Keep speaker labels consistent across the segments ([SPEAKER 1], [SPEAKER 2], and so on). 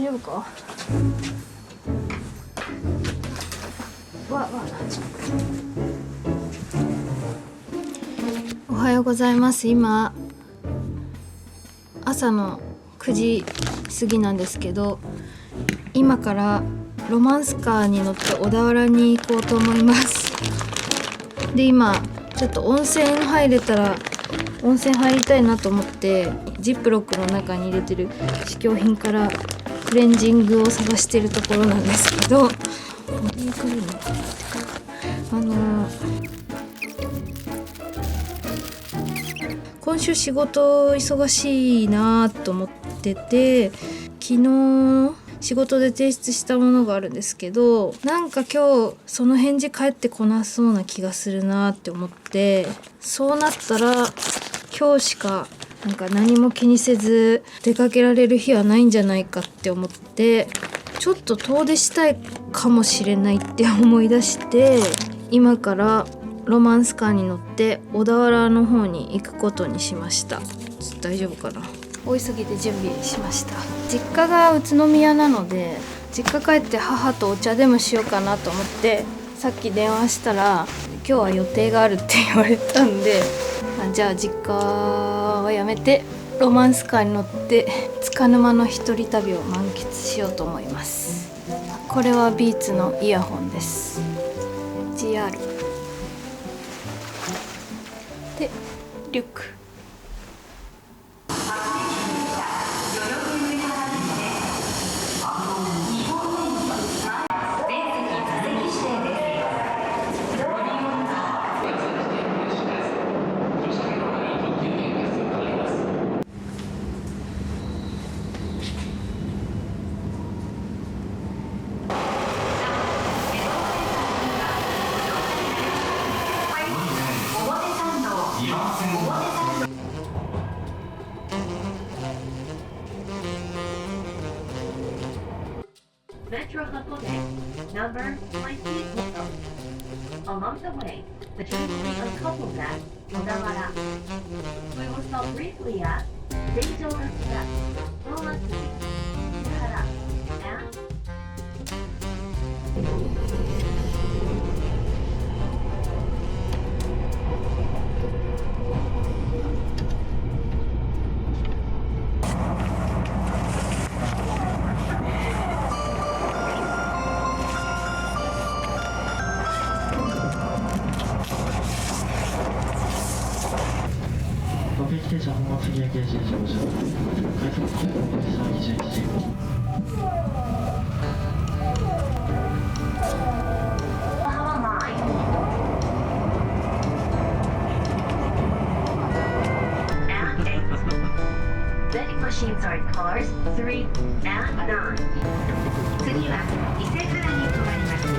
[SPEAKER 1] 丈夫か。おはようございます。今朝の9時過ぎなんですけど、今からロマンスカーに乗って小田原に行こうと思います。で、今ちょっと温泉入れたら温泉入りたいなと思ってジップロックの中に入れてる試供品からクレンジングを探してるところなんですけど、今週仕事忙しいなと思ってて、昨日仕事で提出したものがあるんですけど、なんか今日その返事返ってこなそうな気がするなって思って、そうなったら今日しかなんか何も気にせず出かけられる日はないんじゃないかって思って、ちょっと遠出したいかもしれないって思い出して、今からロマンスカーに乗って小田原の方に行くことにしました。ちょっと大丈夫かな。大急ぎで準備しました。実家が宇都宮なので、実家帰って母とお茶でもしようかなと思って、さっき電話したら今日は予定があるって言われたんで、じゃあ実家はやめてロマンスカーに乗って束沼の一人旅を満喫しようと思います。これはビーツのイヤホンです。 GR でリュック。
[SPEAKER 2] Metro Hakone, number 20 Along the way, the train will be uncoupled at Odawara. We will stop briefly at Deijogatsuga, Romatsuri, Shihara, and vending machines are in cars 3 and 9. 次は伊勢原に止まります。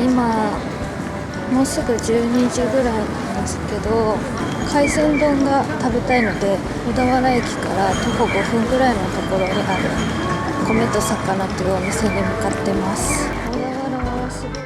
[SPEAKER 1] 今もうすぐ12時ぐらいなんですけど、海鮮丼が食べたいので小田原駅から徒歩5分ぐらいのところにある米と魚というお店に向かってます。小田原はすごい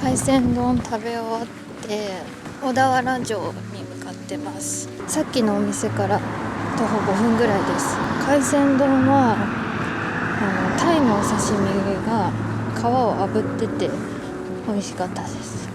[SPEAKER 1] 海鮮丼食べ終わって小田原城に向かってます。さっきのお店から徒歩5分ぐらいです。海鮮丼はタイのお刺身が皮を炙ってて美味しかったです。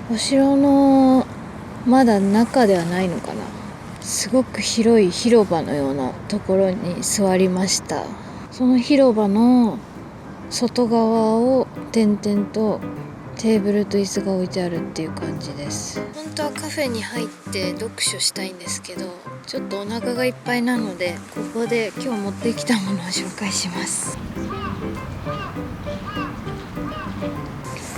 [SPEAKER 1] お城のまだ中ではないのかな。すごく広い広場のようなところに座りました。その広場の外側を点々とテーブルと椅子が置いてあるっていう感じです。本当はカフェに入って読書したいんですけど、ちょっとお腹がいっぱいなので、ここで今日持ってきたものを紹介します。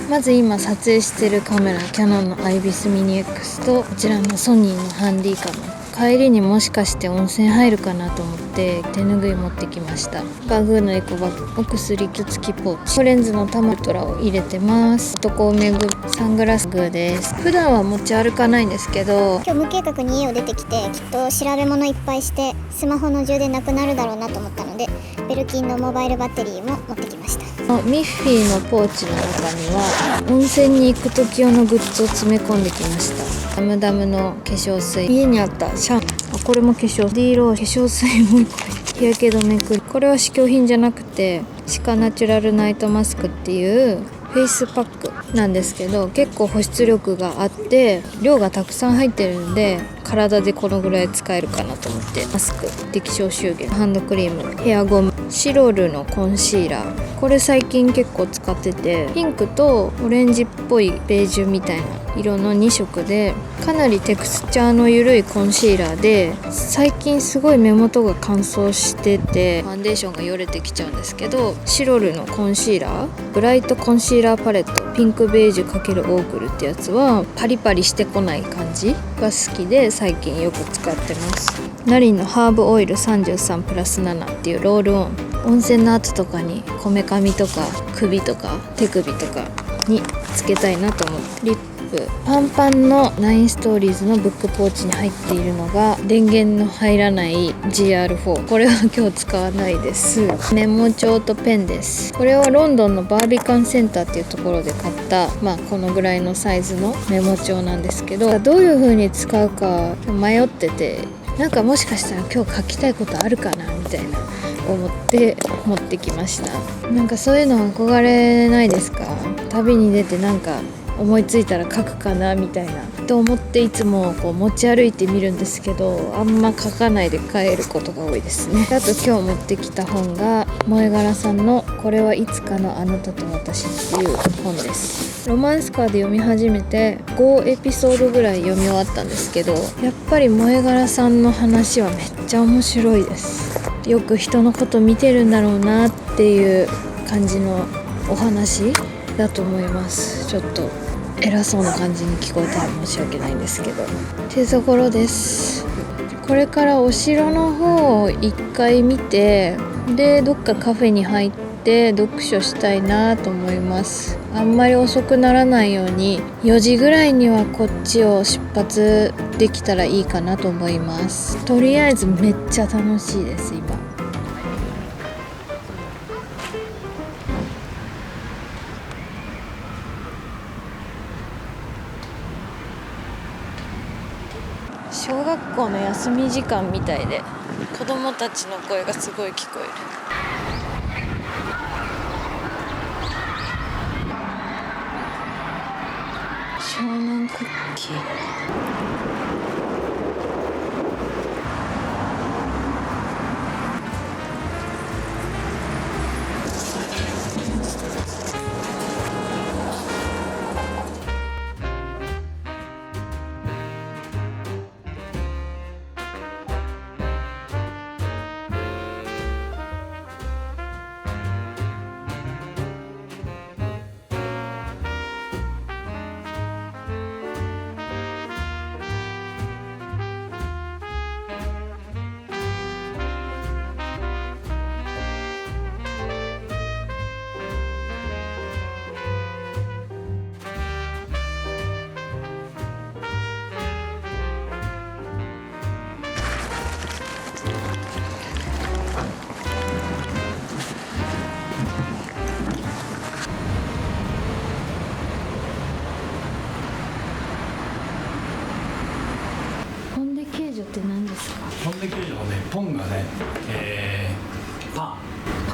[SPEAKER 1] まず今撮影してるカメラ、キヤノンのアイビスミニ X とこちらのソニーのハンディカム。帰りにもしかして温泉入るかなと思って手ぬぐい持ってきました。バグのエコバッグ、お薬付きポーチ、レンズのタマトラを入れてます。男梅グサングラスグです。普段は持ち歩かないんですけど、
[SPEAKER 3] 今日無計画に家を出てきて、きっと調べ物いっぱいしてスマホの充電なくなるだろうなと思ったので、ベルキンのモバイルバッテリーも持ってきました。
[SPEAKER 1] ミッフィーのポーチの中には温泉に行く時用のグッズを詰め込んできました。ダムダムの化粧水、家にあったこれも化粧 D ロー化粧水もう一個、日焼け止めクリーム、これは試供品じゃなくてシカナチュラルナイトマスクっていうフェイスパックなんですけど、結構保湿力があって量がたくさん入ってるんで、体でこのぐらい使えるかなと思って、マスク、液晶周辺、ハンドクリーム、ヘアゴム、シロルのコンシーラー、これ最近結構使ってて、ピンクとオレンジっぽいベージュみたいな色の2色で、かなりテクスチャーの緩いコンシーラーで、最近すごい目元が乾燥しててファンデーションがよれてきちゃうんですけど、シロルのコンシーラー、ブライトコンシーラーパレット、ピンクベージュ×オークルってやつはパリパリしてこない感じが好きで、最近よく使ってます。ナリンのハーブオイル33プラス7っていうロールオン、温泉の後とかにこめかみとか首とか手首とかにつけたいなと思って、リップパンパンの9ストーリーズのブックポーチに入っているのが電源の入らない GR4、 これは今日使わないです。メモ帳とペンです。これはロンドンのバービカンセンターっていうところで買った、このぐらいのサイズのメモ帳なんですけど、どういう風に使うか迷ってて、なんかもしかしたら今日書きたいことあるかなみたいな思って持ってきました。なんかそういうの憧れないですか？旅に出てなんか思いついたら書くかなみたいなと思っていつもこう持ち歩いてみるんですけど、あんま書かないで帰ることが多いですね。あと今日持ってきた本が萌え柄さんのこれはいつかのあなたと私っていう本です。ロマンスカーで読み始めて5エピソードぐらい読み終わったんですけど、やっぱり萌え柄さんの話はめっちゃ面白いです。よく人のこと見てるんだろうなっていう感じのお話だと思います。ちょっと偉そうな感じに聞こえたら申し訳ないんですけど、っていうところです。これからお城の方を一回見て、でどっかカフェに入って読書したいなと思います。あんまり遅くならないように4時ぐらいにはこっちを出発できたらいいかなと思います。とりあえずめっちゃ楽しいです今。小学校の休み時間みたいで、子供たちの声がすごい聞こえる。湘南クッキー、
[SPEAKER 4] で球場ね、ポンがね、パ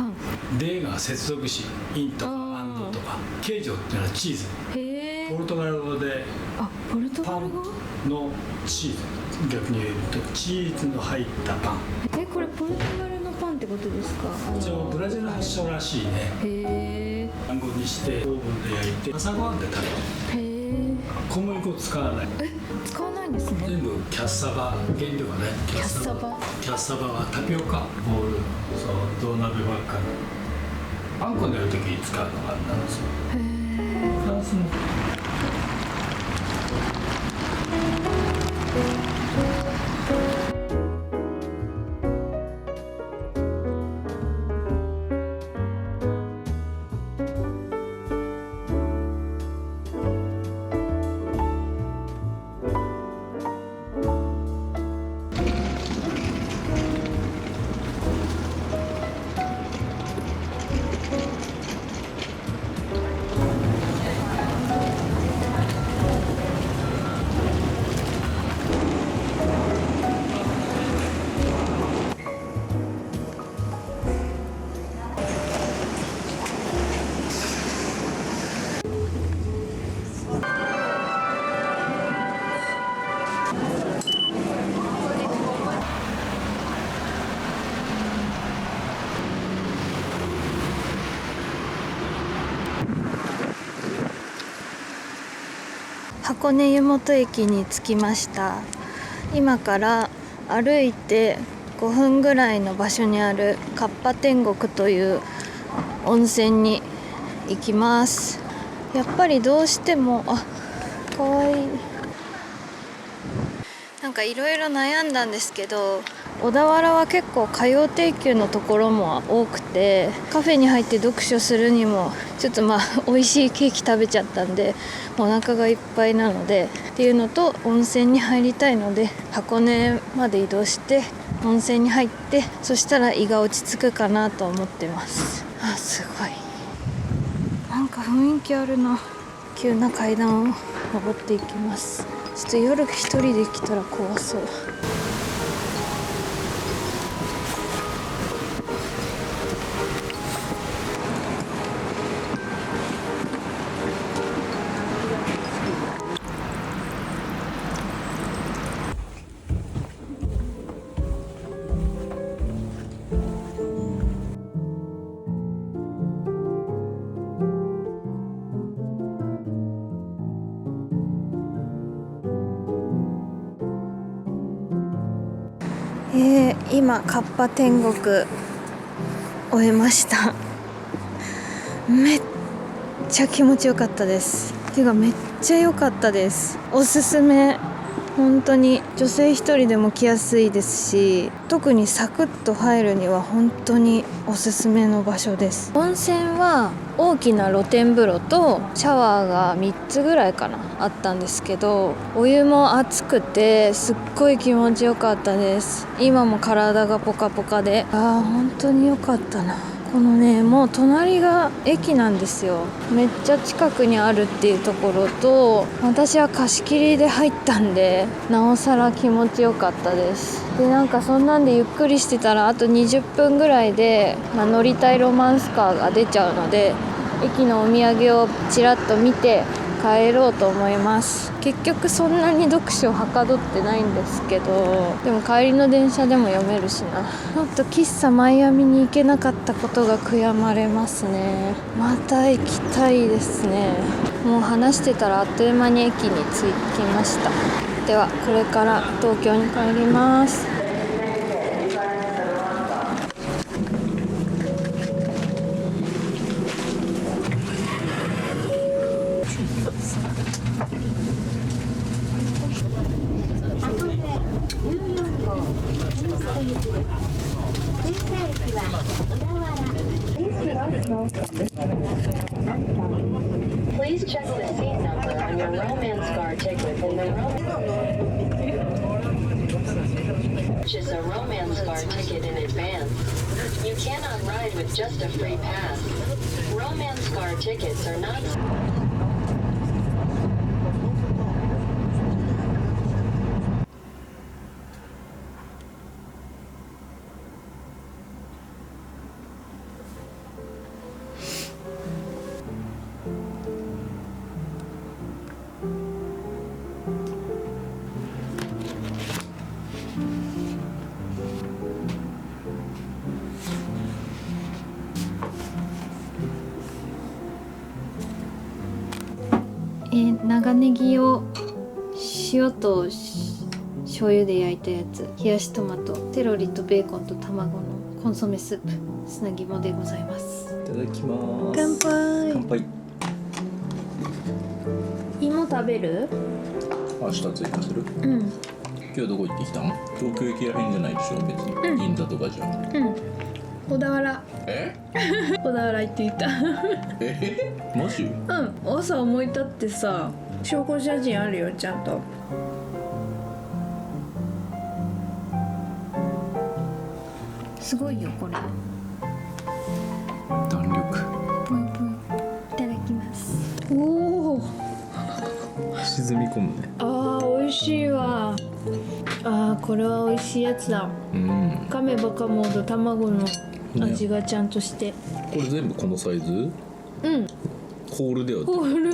[SPEAKER 4] ンでが接続詞、インとかアンドとか、形状っていうのはチーズ。
[SPEAKER 1] へえ。
[SPEAKER 4] ポルトガル語で
[SPEAKER 1] あ、ポルト
[SPEAKER 4] パ
[SPEAKER 1] ガル語？
[SPEAKER 4] ンのチーズ、逆に言うとチーズの入ったパン。
[SPEAKER 1] これポルトガルのパンってことですか？
[SPEAKER 4] 一応ブラジル発祥らしいね。
[SPEAKER 1] へえ。
[SPEAKER 4] 団子にしてオーブンで焼いて朝ごはんで食べる。
[SPEAKER 1] へえ。
[SPEAKER 4] 小麦粉使わない。
[SPEAKER 1] 使わないんですね。
[SPEAKER 4] 全部キャッサバ、原料はね。
[SPEAKER 1] キャッサバ。
[SPEAKER 4] キャッサバはタピオカボール、そう銅鍋ばっかり。あんこのやるときに使うのがあんなんですよ。
[SPEAKER 1] へえ。
[SPEAKER 4] フランスの
[SPEAKER 1] 箱根湯本駅に着きました。今から歩いて5分ぐらいの場所にあるカッパ天国という温泉に行きます。やっぱりどうしてもかわいい。なんかいろいろ悩んだんですけど、小田原は結構歌謡定休のところも多くて、カフェに入って読書するにもちょっと美味しいケーキ食べちゃったんでお腹がいっぱいなのでっていうのと、温泉に入りたいので箱根まで移動して温泉に入って、そしたら胃が落ち着くかなと思ってます。すごいなんか雰囲気あるな。急な階段を登っていきます。ちょっと夜一人で来たら怖そう。今カッパ天国終えました。めっちゃ気持ちよかったです。てかめっちゃ良かったです。おすすめ。本当に女性一人でも来やすいですし、特にサクッと入るには本当におすすめの場所です。温泉は大きな露天風呂とシャワーが3つぐらいかなあったんですけど、お湯も熱くてすっごい気持ちよかったです。今も体がポカポカで本当に良かったな。このね、もう隣が駅なんですよ。めっちゃ近くにあるっていうところと、私は貸し切りで入ったんでなおさら気持ちよかったです。でなんかそんなんでゆっくりしてたらあと20分ぐらいで、乗りたいロマンスカーが出ちゃうので、駅のお土産をちらっと見て帰ろうと思います。結局そんなに読書はかどってないんですけど、でも帰りの電車でも読めるしな。もっと喫茶マイアミに行けなかったことが悔やまれますね。また行きたいですね。もう話してたらあっという間に駅に着きました。ではこれから東京に帰ります。
[SPEAKER 2] Please check the seat number on your Romance Car ticket in the purchase a Romance Car ticket in advance. You cannot ride with just a free pass. Romance Car tickets are not
[SPEAKER 1] 長ネギを塩と醤油で焼いたやつ、冷やしトマト、セロリとベーコンと卵のコンソメスープ、砂肝でございます。
[SPEAKER 5] いただきます。
[SPEAKER 1] 乾杯。
[SPEAKER 5] 乾杯。
[SPEAKER 1] 芋食べる？
[SPEAKER 5] 明日追加する？
[SPEAKER 1] うん。
[SPEAKER 5] 今日どこ行ってきたの？東京駅らへんじゃないでしょ別に、銀座とかじゃん。
[SPEAKER 1] 小田原。小田原行っていた。
[SPEAKER 5] マジ？
[SPEAKER 1] 朝思い立ってさ、証拠写真あるよちゃんと。すごいよこれ。
[SPEAKER 5] 弾力。
[SPEAKER 1] ぽいぽい。いただきます。おお。
[SPEAKER 5] 沈み込むね。
[SPEAKER 1] あー美味しいわ。これは美味しいやつだ。噛めば噛むほど卵の味がちゃんとして。
[SPEAKER 5] これ全部このサイズ？
[SPEAKER 1] うん。
[SPEAKER 5] ホールでは
[SPEAKER 1] ホール